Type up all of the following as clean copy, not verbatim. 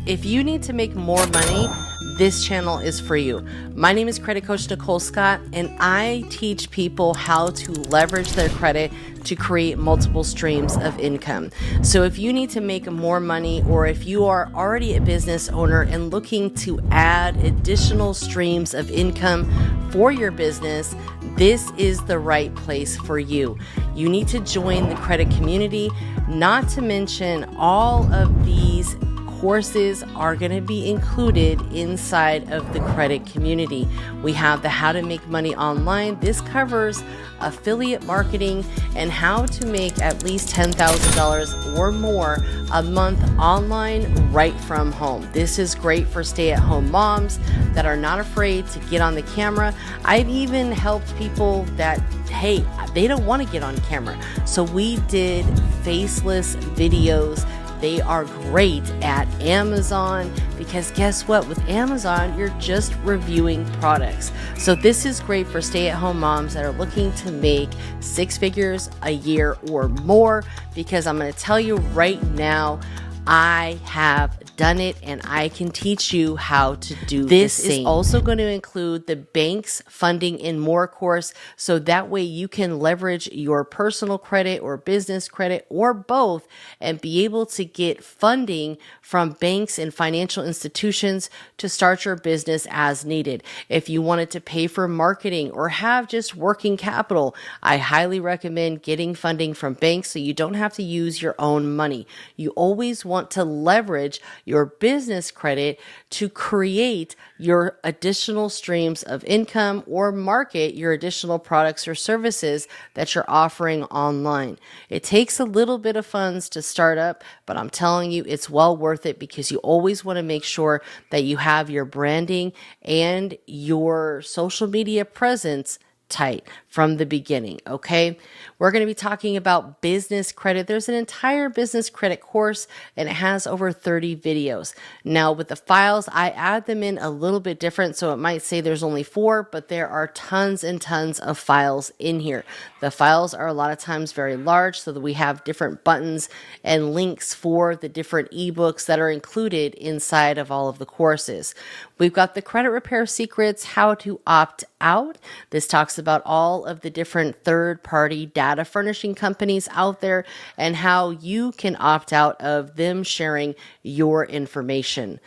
If you need to make more money, this channel is for you. My name is Credit Coach Nicole Scott, and I teach people how to leverage their credit to create multiple streams of income. So if you need to make more money, or if you are already a business owner and looking to add additional streams of income for your business, this is the right place for you. You need to join the credit community, not to mention all of these courses are going to be included inside of the credit community. We have the How to Make Money Online. This covers affiliate marketing and how to make at least $10,000 or more a month online right from home. This is great for stay-at-home moms that are not afraid to get on the camera. I've even helped people that, hey, they don't want to get on camera. So we did faceless videos. They are great at Amazon because guess what? With Amazon, you're just reviewing products. So this is great for stay-at-home moms that are looking to make 6 figures a year or more, because I'm going to tell you right now, I have done it and I can teach you how to do this. This is also going to include the bank's funding and more course, so that way you can leverage your personal credit or business credit or both and be able to get funding from banks and financial institutions to start your business as needed. If you wanted to pay for marketing or have just working capital, I highly recommend getting funding from banks so you don't have to use your own money. You always want to leverage your business credit to create your additional streams of income or market your additional products or services that you're offering online. It takes a little bit of funds to start up, but I'm telling you, it's well worth it, because you always want to make sure that you have your branding and your social media presence tight from the beginning, okay? We're going to be talking about business credit. There's an entire business credit course and it has over 30 videos. Now with the files, I add them in a little bit different, so it might say there's only 4, but there are tons and tons of files in here. The files are a lot of times very large, so that we have different buttons and links for the different ebooks that are included inside of all of the courses. We've got the credit repair secrets, how to opt out. This talks about all of the different third-party data furnishing companies out there and how you can opt out of them sharing your information.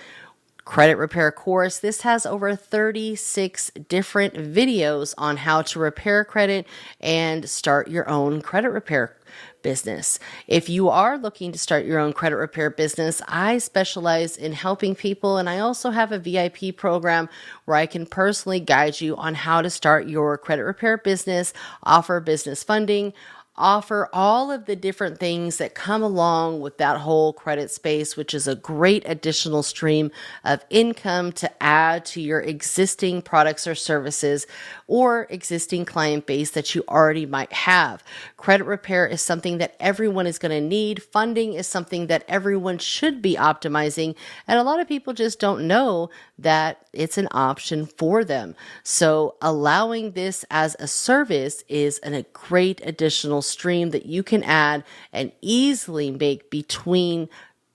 Credit repair course. This has over 36 different videos on how to repair credit and start your own credit repair business. If you are looking to start your own credit repair business, I specialize in helping people, and I also have a VIP program where I can personally guide you on how to start your credit repair business, offer business funding, offer all of the different things that come along with that whole credit space, which is a great additional stream of income to add to your existing products or services or existing client base that you already might have. Credit repair is something that everyone is going to need. Funding is something that everyone should be optimizing, and a lot of people just don't know that it's an option for them. So allowing this as a service is a great additional stream that you can add and easily make between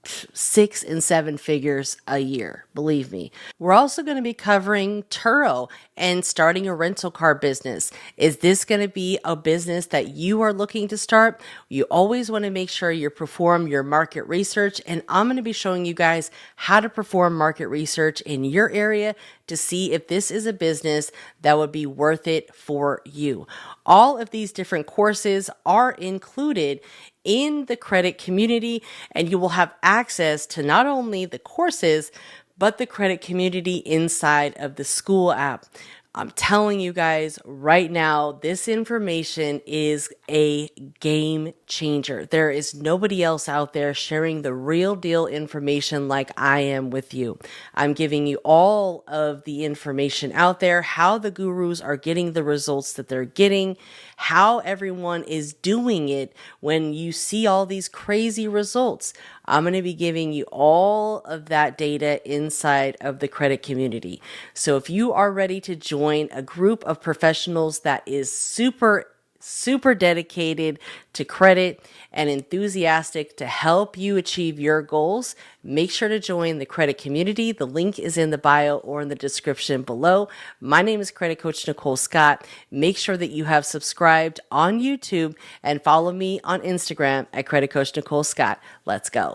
6 and 7 figures a year. Believe me. We're also going to be covering Turo and starting a rental car business. Is this going to be a business that you are looking to start? You always want to make sure you perform your market research, and I'm going to be showing you guys how to perform market research in your area to see if this is a business that would be worth it for you. All of these different courses are included in the credit community, and you will have access to not only the courses, but the credit community inside of the school app. I'm telling you guys right now, this information is a game changer. There is nobody else out there sharing the real deal information like I am with you. I'm giving you all of the information out there, how the gurus are getting the results that they're getting, how everyone is doing it when you see all these crazy results. I'm going to be giving you all of that data inside of the credit community. So if you are ready to join a group of professionals that is super super dedicated to credit and enthusiastic to help you achieve your goals, make sure to join the credit community. The link is in the bio or in the description below. My name is Credit Coach Nicole Scott. Make sure that you have subscribed on YouTube and follow me on Instagram at Credit Coach Nicole Scott. Let's go.